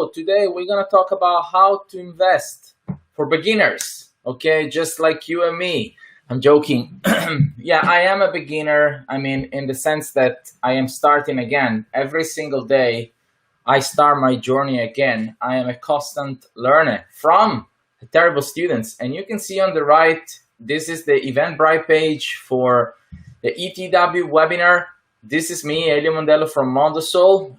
Today we're going to talk about how to invest for beginners, okay? Just like you and me. I'm joking. Yeah, I am a beginner. I mean, in the sense that I am starting again. Every single day, I start my journey again. I am a constant learner from terrible students. And you can see on the right, this is the Eventbrite page for the ETW webinar. This is me, Elio Mondello from Mondo.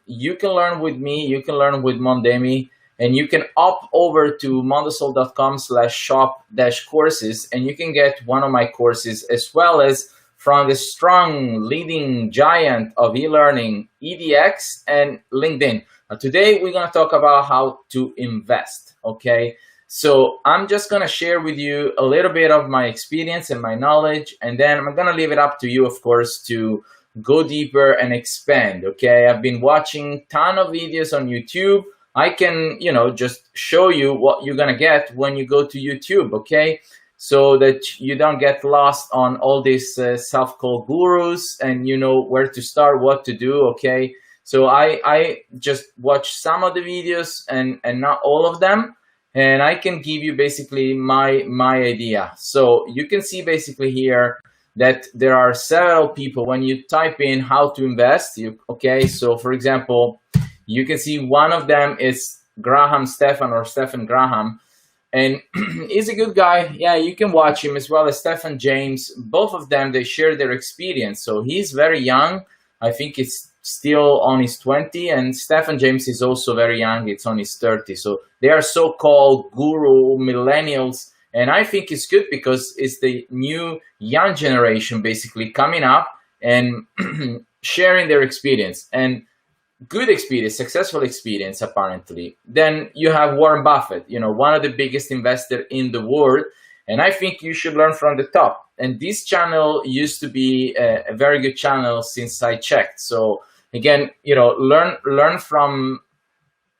You can learn with me, you can learn with Mondemi, and you can opt over to mondosol.com/shop-courses, and you can get one of my courses as well as from the strong leading giant of e-learning, EDX and LinkedIn. Today, we're gonna talk about how to invest, okay? So I'm just going to share with you a little bit of my experience and my knowledge, and then I'm going to leave it up to you, of course, to go deeper and expand, okay? I've been watching a ton of videos on YouTube. I can, just show you what you're going to get when you go to YouTube, okay? So that you don't get lost on all these self-called gurus and you know where to start, what to do, okay? So I just watch some of the videos and not all of them. And I can give you basically my idea. So you can see basically here that there are several people when you type in how to invest. Okay, so for example, you can see one of them is Stephen Graham, and he's a good guy. Yeah, you can watch him, as well as Stephen James. Both of them, they share their experience. So he's very young. I think it's still on his 20, and Stephen James is also very young, it's on his 30. So they are so-called guru millennials, and I think it's good because it's the new young generation basically coming up and sharing their experience, and good experience, successful experience apparently. Then you have Warren Buffett, one of the biggest investors in the world, and I think you should learn from the top. And this channel used to be a very good channel since I checked. So again, learn from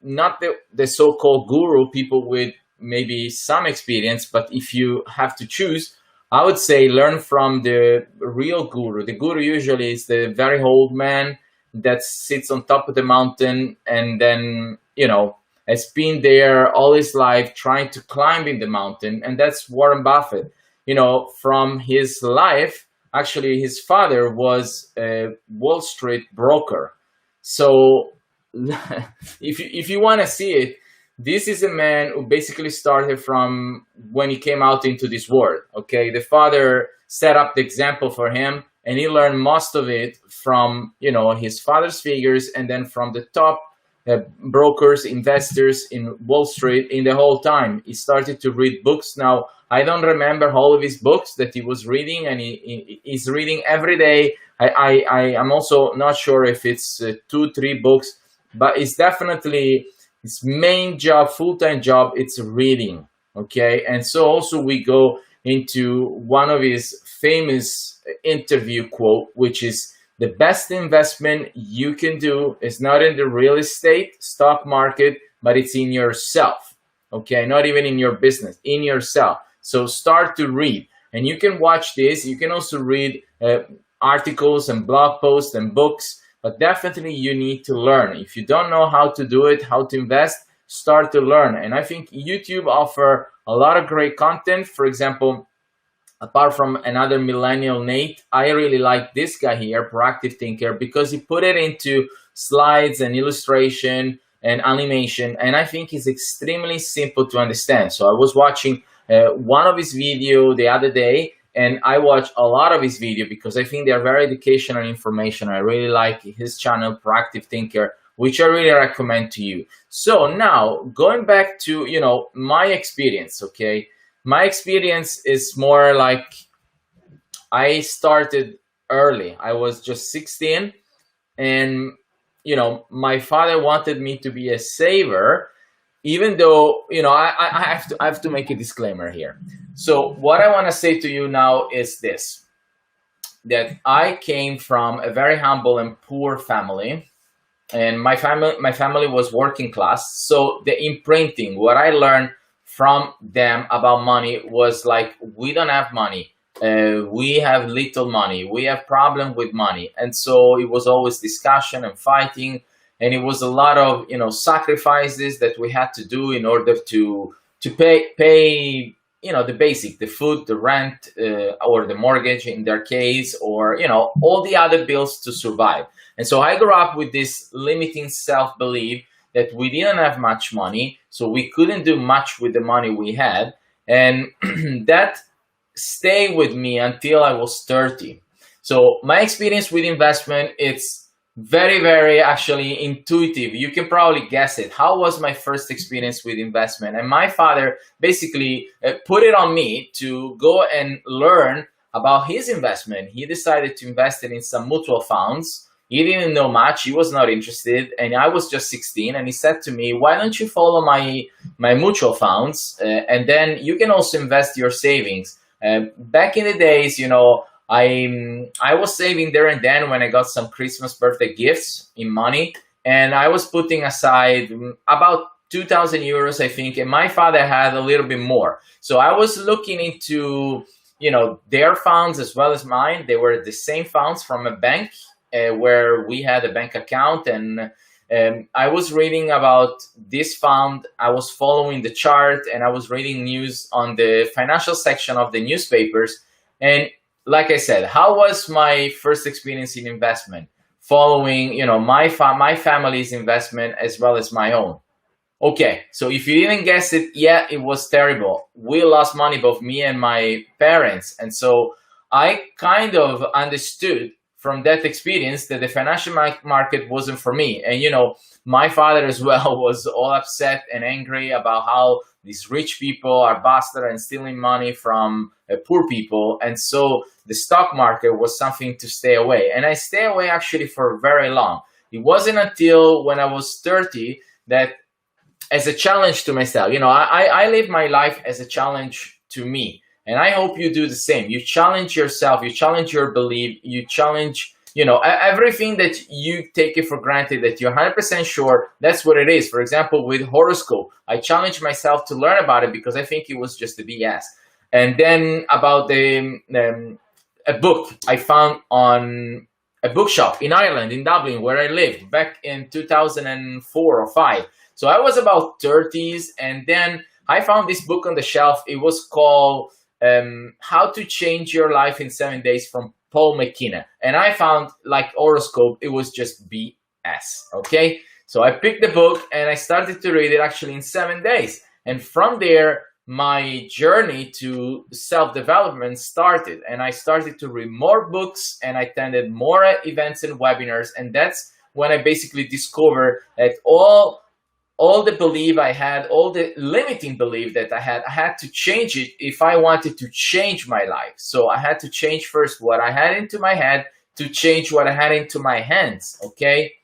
not the so-called guru, people with maybe some experience, but if you have to choose, I would say learn from the real guru. The guru usually is the very old man that sits on top of the mountain and then, has been there all his life trying to climb in the mountain. And that's Warren Buffett. From his life, actually his father was a Wall Street broker. So if you want to see it, this is a man who basically started from when he came out into this world, okay? The father set up the example for him, and he learned most of it from, his father's figures, and then from the top brokers, investors in Wall Street in the whole time. He started to read books. Now, I don't remember all of his books that he was reading, and he's reading every day. I'm also not sure if it's 2-3 books, but it's definitely his main job, full-time job, it's reading, okay? And so also we go into one of his famous interview quote, which is, the best investment you can do is not in the real estate, stock market, but it's in yourself, okay? Not even in your business, in yourself. So start to read, and you can watch this. You can also read articles and blog posts and books, but definitely you need to learn. If you don't know how to do it, how to invest, start to learn. And I think YouTube offer a lot of great content. For example, apart from another millennial, Nate, I really like this guy here, Proactive Thinker, because he put it into slides and illustration and animation, and I think it's extremely simple to understand. So I was watching one of his video the other day, and I watch a lot of his video because I think they're very educational and information. I really like his channel, Proactive Thinker, which I really recommend to you. So now, going back to, my experience, okay? My experience is more like I started early. I was just 16, and, my father wanted me to be a saver, even though, I have to make a disclaimer here. So what I want to say to you now is this, that I came from a very humble and poor family, and my family was working class. So the imprinting, what I learned from them about money was like, we don't have money. We have little money. We have problem with money. And so it was always discussion and fighting. and it was a lot of sacrifices that we had to do in order to pay the basic, the food, the rent, or the mortgage in their case, or all the other bills to survive. And so I grew up with this limiting self-belief that we didn't have much money, so we couldn't do much with the money we had. And that stayed with me until I was 30. So my experience with investment, it's very, very actually intuitive. You can probably guess it. How was my first experience with investment? And my father basically put it on me to go and learn about his investment. He decided to invest it in some mutual funds. He didn't know much. He was not interested. And I was just 16. And he said to me, why don't you follow my mutual funds? And then you can also invest your savings. Back in the days, I was saving there and then when I got some Christmas birthday gifts in money. And I was putting aside about 2,000 euros, I think. And my father had a little bit more. So I was looking into, their funds as well as mine. They were the same funds from a bank. Where we had a bank account, and I was reading about this fund. I was following the chart, and I was reading news on the financial section of the newspapers. And like I said, how was my first experience in investment? Following, my family's investment as well as my own. Okay, so if you didn't guess it yet, it was terrible. We lost money, both me and my parents, and so I kind of understood from that experience that the financial market wasn't for me. And, my father as well was all upset and angry about how these rich people are bastard and stealing money from poor people. And so the stock market was something to stay away. And I stay away actually for very long. It wasn't until when I was 30 that, as a challenge to myself, I live my life as a challenge to me. And I hope you do the same. You challenge yourself, you challenge your belief, you challenge, everything that you take it for granted, that you're 100% sure that's what it is. For example, with horoscope, I challenged myself to learn about it because I think it was just a BS. And then about a book I found on a bookshop in Ireland, in Dublin, where I lived back in 2004 or 5. So I was about 30s, and then I found this book on the shelf. It was called How to Change Your Life in 7 Days from Paul McKenna. And I found, like horoscope, it was just BS, okay? So I picked the book and I started to read it actually in 7 days. And from there, my journey to self-development started. And I started to read more books and I attended more events and webinars. And that's when I basically discovered that all the belief I had, all the limiting belief that I had to change it if I wanted to change my life. So I had to change first what I had into my head to change what I had into my hands, okay?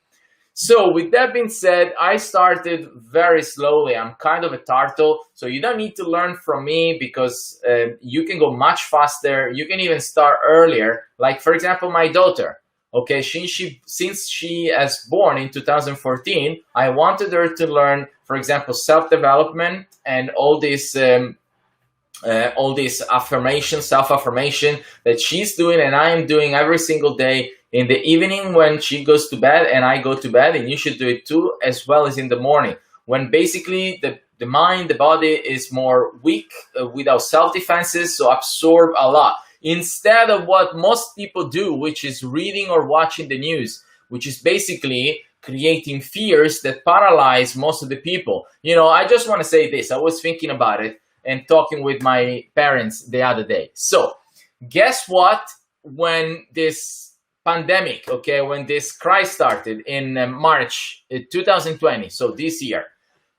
So with that being said, I started very slowly. I'm kind of a turtle, so you don't need to learn from me because you can go much faster. You can even start earlier. Like, for example, my daughter. Okay, since she was born in 2014, I wanted her to learn, for example, self-development and all this self-affirmation that she's doing and I am doing every single day in the evening when she goes to bed and I go to bed, and you should do it too, as well as in the morning, when basically the mind, the body is more weak, without self-defenses, so absorb a lot. Instead of what most people do, which is reading or watching the news, which is basically creating fears that paralyze most of the people. I just want to say this. I was thinking about it and talking with my parents the other day. So guess what? When this pandemic, okay, when this crisis started in March 2020, so this year,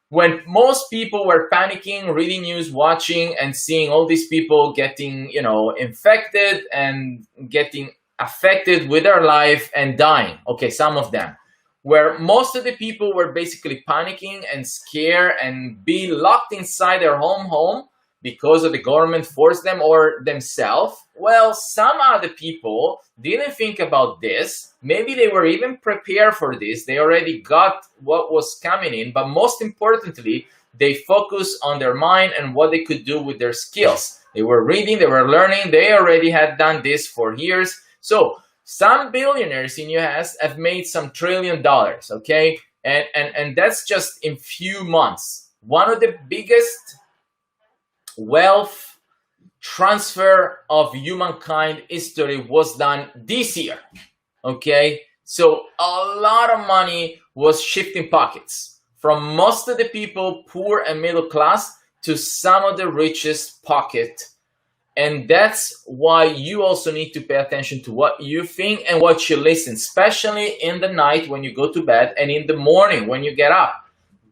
when most people were panicking, reading news, watching, and seeing all these people getting, infected and getting affected with their life and dying. Okay, some of them. Where most of the people were basically panicking and scared and be locked inside their home because of the government forced them or themselves. Well, some other people didn't think about this. Maybe they were even prepared for this. They already got what was coming in. But most importantly, they focused on their mind and what they could do with their skills. They were reading, they were learning. They already had done this for years. So some billionaires in US have made some $1 trillion, okay? And that's just in few months. One of the biggest wealth transfer of humankind history was done this year. Okay, so a lot of money was shifting pockets from most of the people, poor and middle class, to some of the richest pocket. And that's why you also need to pay attention to what you think and what you listen, especially in the night when you go to bed and in the morning when you get up.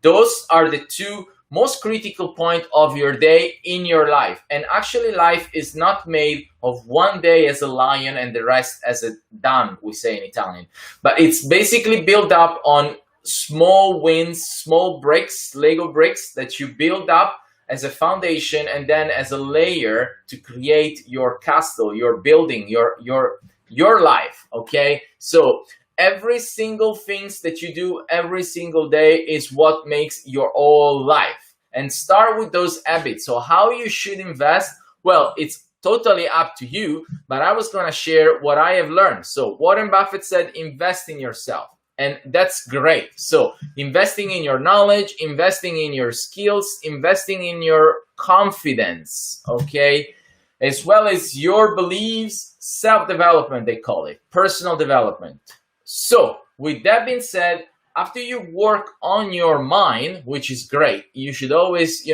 Those are the two most critical point of your day in your life. And actually life is not made of one day as a lion and the rest as a dun, we say in Italian, but it's basically built up on small wins, small bricks, Lego bricks that you build up as a foundation and then as a layer to create your castle, your building, your life. Okay, so every single things that you do every single day is what makes your whole life. And start with those habits. So how you should invest, well, it's totally up to you, but I was going to share what I have learned. So Warren Buffett said, invest in yourself. And that's great. So investing in your knowledge, investing in your skills, investing in your confidence, okay, as well as your beliefs, self-development, they call it, personal development. So with that being said, after you work on your mind, which is great, you should always,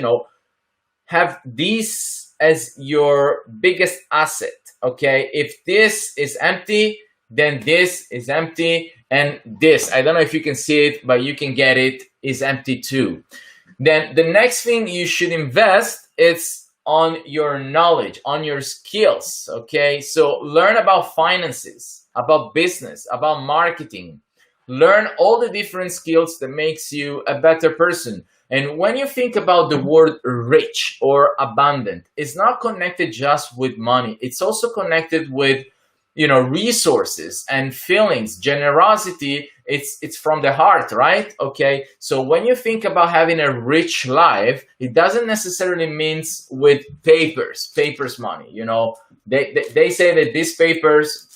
have this as your biggest asset, okay? If this is empty, then this is empty, and this, I don't know if you can see it, but you can get it, is empty too. Then the next thing you should invest is on your knowledge, on your skills, okay? So learn about finances, about business, about marketing. Learn all the different skills that makes you a better person. And when you think about the word rich or abundant, it's not connected just with money. It's also connected with, resources and feelings. Generosity, it's from the heart, right? Okay. So when you think about having a rich life, it doesn't necessarily mean with papers money. They say that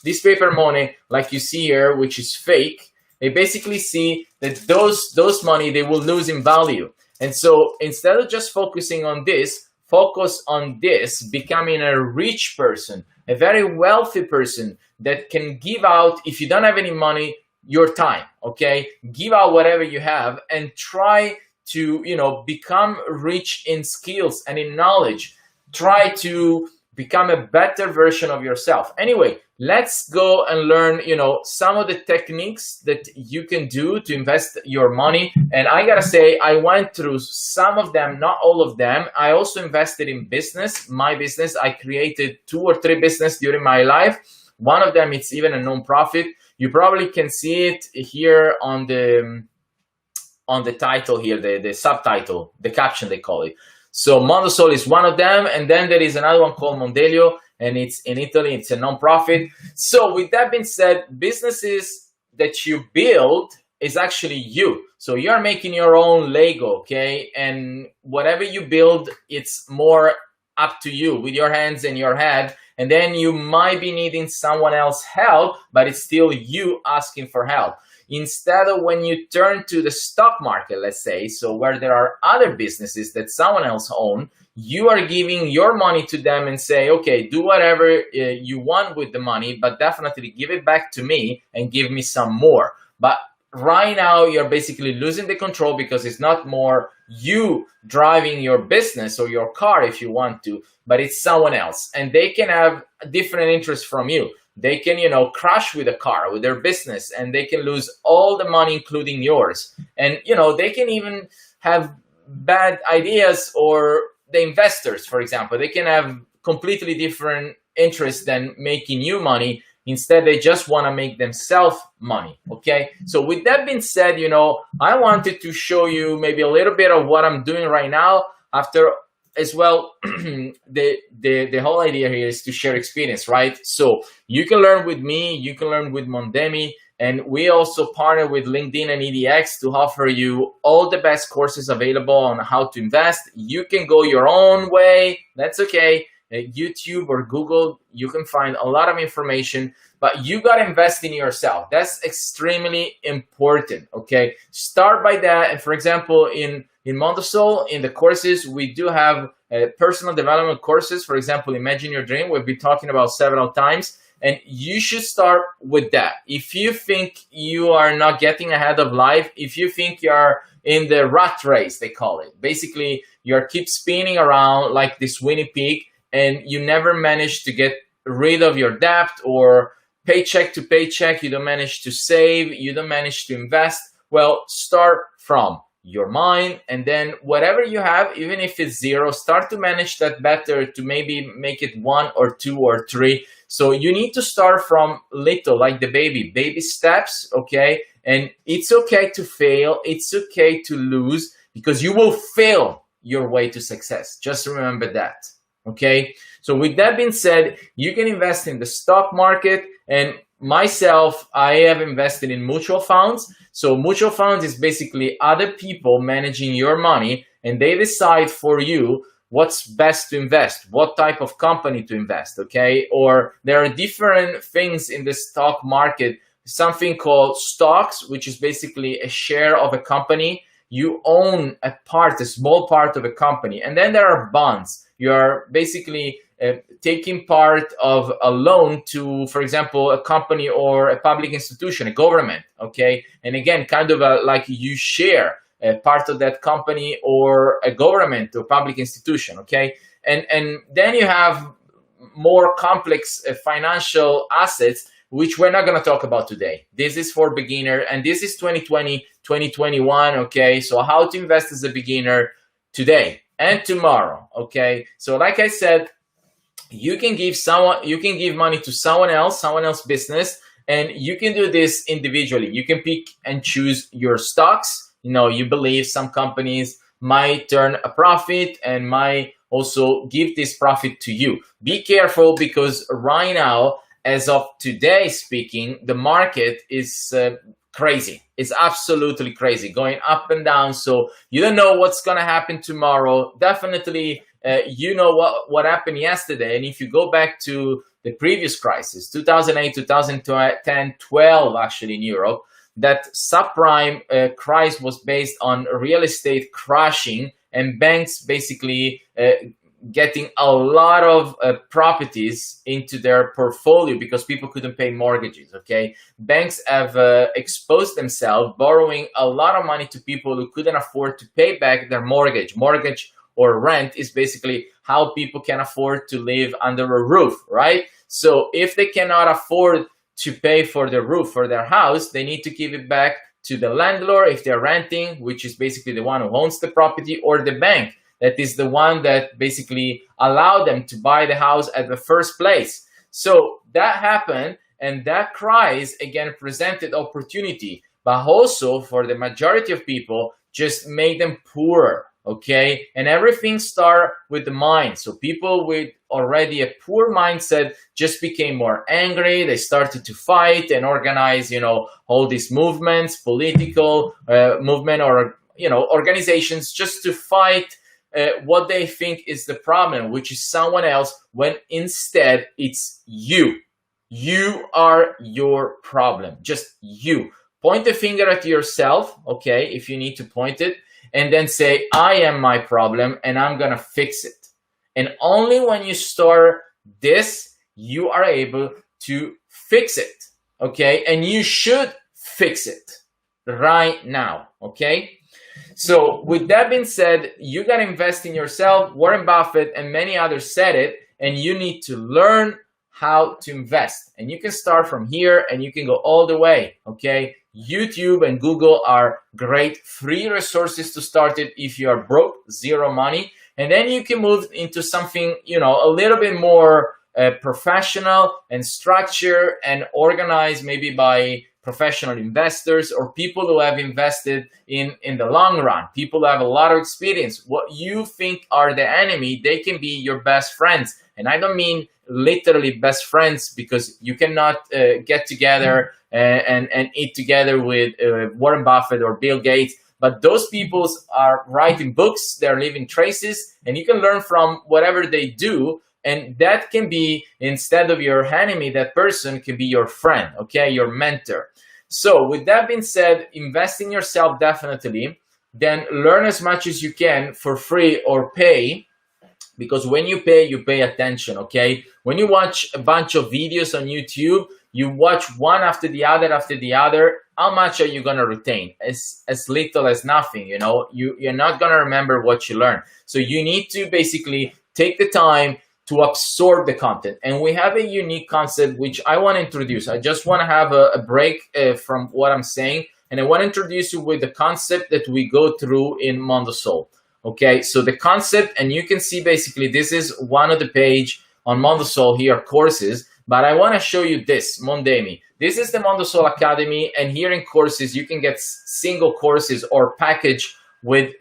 this paper money, like you see here, which is fake, they basically see that those money, they will lose in value. And so instead of just focusing on this, focus on this, becoming a rich person, a very wealthy person that can give out, if you don't have any money, your time, okay? Give out whatever you have and try to, become rich in skills and in knowledge. Try to become a better version of yourself. Anyway, let's go and learn, some of the techniques that you can do to invest your money. And I gotta say, I went through some of them, not all of them. I also invested in business, my business. I created 2 or 3 businesses during my life. One of them, it's even a non-profit. You probably can see it here on the title here, the subtitle, the caption they call it. So Mondo is one of them, and then there is another one called Mondelio, and it's in Italy, it's a non-profit. So with that being said, businesses that you build is actually you. So you're making your own Lego, okay? And whatever you build, it's more up to you with your hands and your head. And then you might be needing someone else's help, but it's still you asking for help. Instead of when you turn to the stock market, let's say, so where there are other businesses that someone else owns, you are giving your money to them and say, okay, do whatever you want with the money, but definitely give it back to me and give me some more. But right now, you're basically losing the control because it's not more you driving your business or your car if you want to, but it's someone else. And they can have different interests from you. They can, crash with a car, with their business, and they can lose all the money, including yours. And, they can even have bad ideas, or the investors, for example, they can have completely different interests than making you money. Instead, they just want to make themselves money, okay? So with that being said, I wanted to show you maybe a little bit of what I'm doing right now. After as well, the whole idea here is to share experience, right? So you can learn with me, you can learn with Mondemi, and we also partner with LinkedIn and EDX to offer you all the best courses available on how to invest. You can go your own way, that's okay. YouTube or Google, you can find a lot of information, but you got to invest in yourself. That's extremely important. Okay, start by that. And for example, in Mondo, in the courses, we do have personal development courses. For example, Imagine Your Dream, we've been talking about several times, and you should start with that. If you think you are not getting ahead of life, if you think you are in the rat race, they call it, basically you keep spinning around like this Winnie Pig, and you never manage to get rid of your debt, or paycheck to paycheck, you don't manage to save, you don't manage to invest, well, start from your mind, and then whatever you have, even if it's zero, start to manage that better to maybe make it 1 or 2 or 3. So you need to start from little, like the baby steps, okay? And it's okay to fail, it's okay to lose, because you will fail your way to success. Just remember that, okay? So with that being said, you can invest in the stock market, and myself, I have invested in mutual funds. So mutual funds is basically other people managing your money, and they decide for you what's best to invest, what type of company to invest, okay? Or there are different things in the stock market, something called stocks, which is basically a share of a company. You own a small part of a company. And then there are bonds. You are basically taking part of a loan to, for example, a company or a public institution, a government, okay? And again, kind of like you share a part of that company or a government or public institution, okay? And then you have more complex financial assets, which we're not going to talk about today. This is for beginner, and this is 2020, 2021, okay? So how to invest as a beginner today and tomorrow, okay? So like I said, you can give money to someone else business, and you can do this individually. You can pick and choose your stocks. You know, you believe some companies might turn a profit and might also give this profit to you. Be careful, because right now, as of today speaking, the market is crazy. It's absolutely crazy, going up and down. So you don't know what's going to happen tomorrow. Definitely, you know what happened yesterday. And if you go back to the previous crisis, 2008, 2010, 12, actually in Europe, that subprime crisis was based on real estate crashing and banks basically getting a lot of properties into their portfolio because people couldn't pay mortgages, okay? Banks have exposed themselves, borrowing a lot of money to people who couldn't afford to pay back their mortgage. Mortgage or rent is basically how people can afford to live under a roof, right? So if they cannot afford to pay for the roof for their house, they need to give it back to the landlord if they're renting, which is basically the one who owns the property, or the bank, that is the one that basically allowed them to buy the house at the first place. So that happened, and that crisis again presented opportunity, but also for the majority of people just made them poorer, okay? And everything started with the mind. So people with already a poor mindset just became more angry. They started to fight and organize, all these movements, political movement, or, organizations, just to fight what they think is the problem, which is someone else, when instead it's you. You are your problem, just you. Point the finger at yourself, okay, if you need to point it, and then say, I am my problem and I'm gonna fix it. And only when you start this, you are able to fix it, okay? And you should fix it right now, okay? So with that being said, you got to invest in yourself. Warren Buffett and many others said it, and you need to learn how to invest. And you can start from here and you can go all the way, okay? YouTube and Google are great free resources to start it if you are broke, zero money. And then you can move into something, a little bit more professional and structured and organized, maybe by professional investors or people who have invested in the long run, people who have a lot of experience. What you think are the enemy, they can be your best friends. And I don't mean literally best friends, because you cannot get together and eat together with Warren Buffett or Bill Gates. But those people are writing books, they're leaving traces, and you can learn from whatever they do. And that can be, instead of your enemy, that person can be your friend, okay, your mentor. So with that being said, invest in yourself definitely. Then learn as much as you can for free or pay, because when you pay attention, okay? When you watch a bunch of videos on YouTube, you watch one after the other, how much are you going to retain? As little as nothing, you know? You're not going to remember what you learn. So you need to basically take the time to absorb the content. And we have a unique concept which I want to introduce. I just want to have a break from what I'm saying, and I want to introduce you with the concept that we go through in Mondo Soul. Okay, so the concept, and you can see basically this is one of the page on Mondo Soul here, courses, but I want to show you this, Mondemi. This is the Mondo Soul Academy, and here in courses, you can get single courses or package with,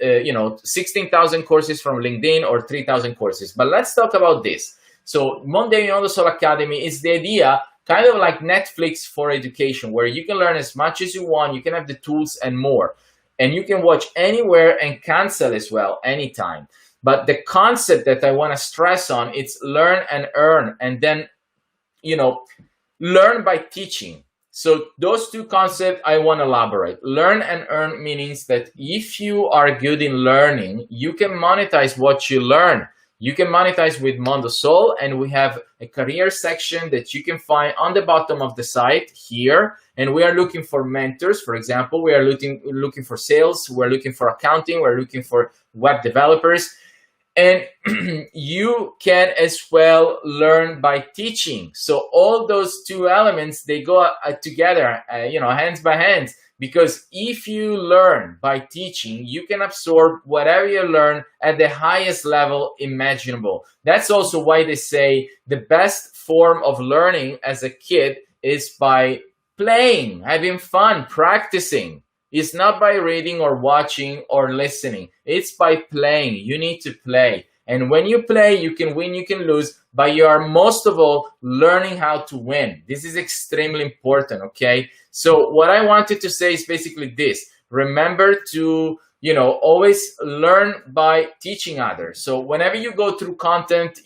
16,000 courses from LinkedIn or 3,000 courses. But let's talk about this. So Mondemi Mondo Soul Academy is the idea, kind of like Netflix for education, where you can learn as much as you want, you can have the tools and more. And you can watch anywhere and cancel as well, anytime. But the concept that I want to stress on, it's learn and earn, and then, learn by teaching. So those two concepts I want to elaborate. Learn and earn means that if you are good in learning, you can monetize what you learn. You can monetize with Mondo Soul, and we have a career section that you can find on the bottom of the site here. And we are looking for mentors. For example, we are looking for sales, we're looking for accounting, we're looking for web developers. And you can as well learn by teaching. So all those two elements, they go together, hands by hands. Because if you learn by teaching, you can absorb whatever you learn at the highest level imaginable. That's also why they say the best form of learning as a kid is by playing, having fun, practicing. It's not by reading or watching or listening. It's by playing. You need to play. And when you play, you can win, you can lose, but you are most of all learning how to win. This is extremely important, okay? So what I wanted to say is basically this. Remember to, always learn by teaching others. So whenever you go through content,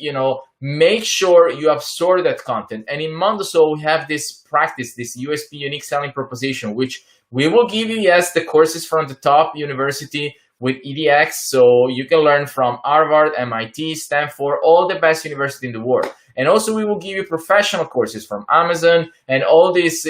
make sure you absorb that content. And in Mondo Soul, we have this practice, this USP, unique selling proposition, which we will give you, yes, the courses from the top university with EDX, so you can learn from Harvard, MIT, Stanford, all the best university in the world. And also we will give you professional courses from Amazon, and all these,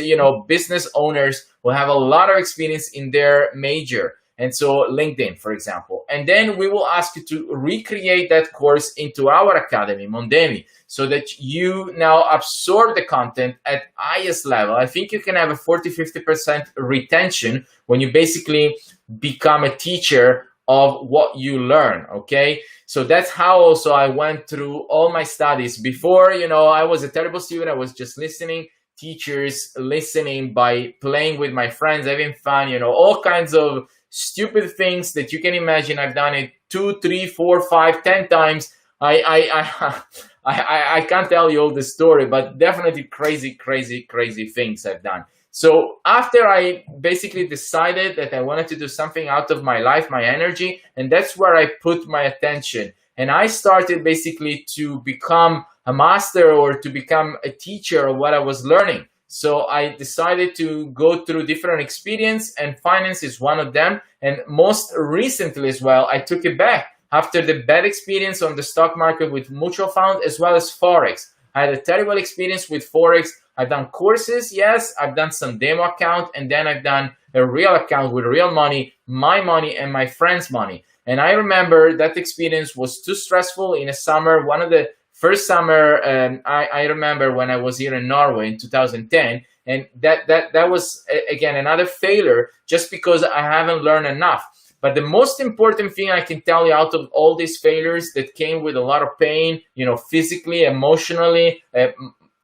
business owners will have a lot of experience in their major. And so LinkedIn, for example. And then we will ask you to recreate that course into our academy, Mondemi, so that you now absorb the content at highest level. I think you can have a 40-50% retention when you basically become a teacher of what you learn, okay? So that's how also I went through all my studies. Before, I was a terrible student. I was just listening, teachers, listening by playing with my friends, having fun, all kinds of stupid things that you can imagine. I've done it 2, 3, 4, 5, 10 times. I can't tell you all the story, but definitely crazy things I've done. So after I basically decided that I wanted to do something out of my life, my energy, and that's where I put my attention. And I started basically to become a master or to become a teacher of what I was learning. So I decided to go through different experience, and finance is one of them. And most recently as well, I took it back after the bad experience on the stock market with mutual fund as well as Forex. I had a terrible experience with Forex. I've done courses, yes. I've done some demo account, and then I've done a real account with real money, my money and my friend's money. And I remember that experience was too stressful in a summer. One of the first summer, I remember when I was here in Norway in 2010, and that was, again, another failure just because I haven't learned enough. But the most important thing I can tell you out of all these failures that came with a lot of pain, physically, emotionally,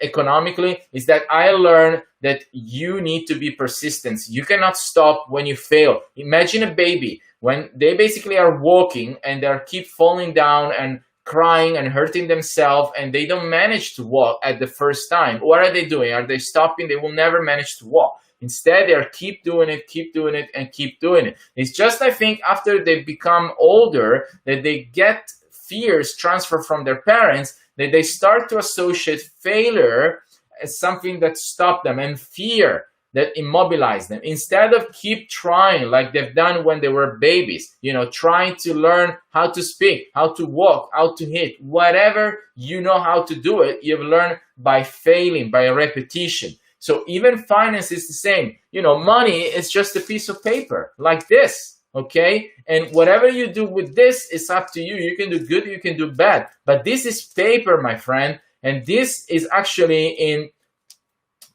economically, is that I learned that you need to be persistent. You cannot stop when you fail. Imagine a baby when they basically are walking and they keep falling down and crying and hurting themselves, and they don't manage to walk at the first time. What are they doing? Are they stopping? They will never manage to walk. Instead, they keep doing it, and keep doing it. It's just, I think, after they become older that they get fears transferred from their parents that they start to associate failure as something that stopped them, and fear that immobilized them, instead of keep trying like they've done when they were babies, trying to learn how to speak, how to walk, how to hit, whatever you know how to do it, you've learned by failing, by repetition. So even finance is the same. Money is just a piece of paper like this, okay? And whatever you do with this is up to you. You can do good, you can do bad, but this is paper, my friend, and this is actually in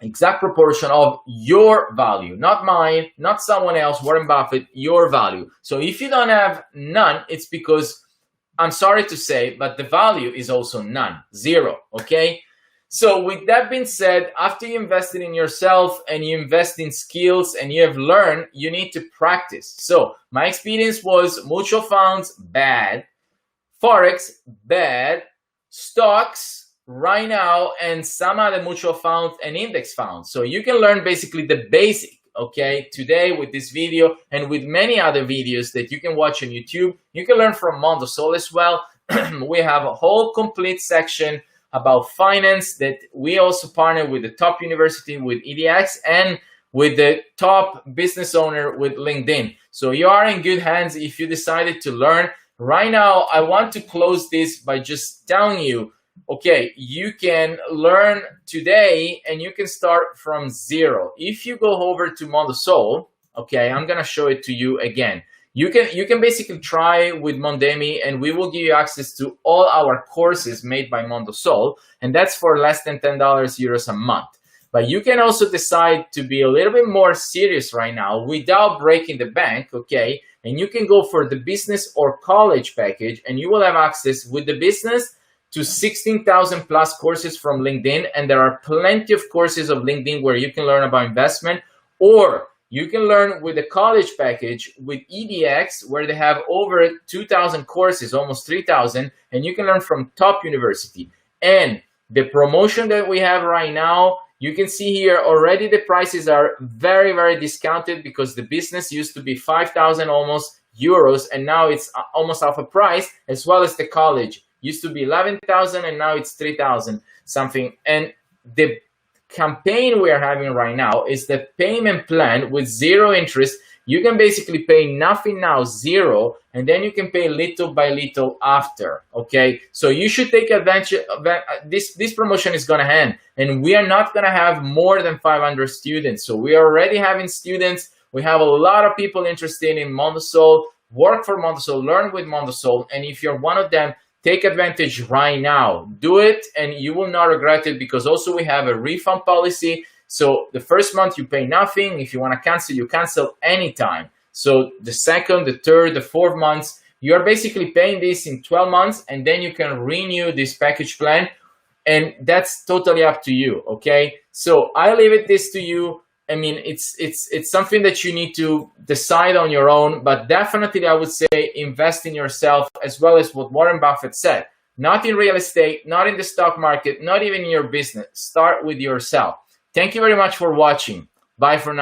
exact proportion of your value, not mine, not someone else, Warren Buffett, your value. So if you don't have none, it's because, I'm sorry to say, but the value is also none, zero, okay? So with that being said, after you invested in yourself and you invest in skills and you have learned, you need to practice. So my experience was mutual funds, bad, Forex, bad, stocks, right now, and some other mutual funds and index funds. So you can learn basically the basic, okay? Today with this video and with many other videos that you can watch on YouTube, you can learn from Mondo as well. We have a whole complete section about finance that we also partner with the top university, with EDX, and with the top business owner with LinkedIn. So you are in good hands if you decided to learn. Right now, I want to close this by just telling you, okay, you can learn today and you can start from zero. If you go over to Mondo, okay, I'm gonna show it to you again. You can basically try with Mondemi, and we will give you access to all our courses made by Mondo, and that's for less than $10 euros a month. But you can also decide to be a little bit more serious right now without breaking the bank, okay? And you can go for the business or college package, and you will have access with the business to 16,000 plus courses from LinkedIn. And there are plenty of courses of LinkedIn where you can learn about investment, or you can learn with the college package with EDX, where they have over 2,000 courses, almost 3,000, and you can learn from top university. And the promotion that we have right now, you can see here already the prices are very, very discounted, because the business used to be 5,000 almost euros, and now it's almost half a price, as well as the college. Used to be 11,000 and now it's 3,000 something. And the campaign we are having right now is the payment plan with zero interest. You can basically pay nothing now, zero, and then you can pay little by little after, okay? So you should take advantage of this promotion is gonna end, and we are not gonna have more than 500 students. So we are already having students. We have a lot of people interested in Mondo, work for Mondo, learn with Mondo, and if you're one of them, take advantage right now. Do it and you will not regret it, because also we have a refund policy. So the first month you pay nothing. If you want to cancel, you cancel anytime. So the second, the third, the fourth months, you are basically paying this in 12 months, and then you can renew this package plan, and that's totally up to you, okay? So I leave this to you. I mean, it's something that you need to decide on your own, but definitely I would say invest in yourself, as well as what Warren Buffett said. Not in real estate, not in the stock market, not even in your business. Start with yourself. Thank you very much for watching. Bye for now.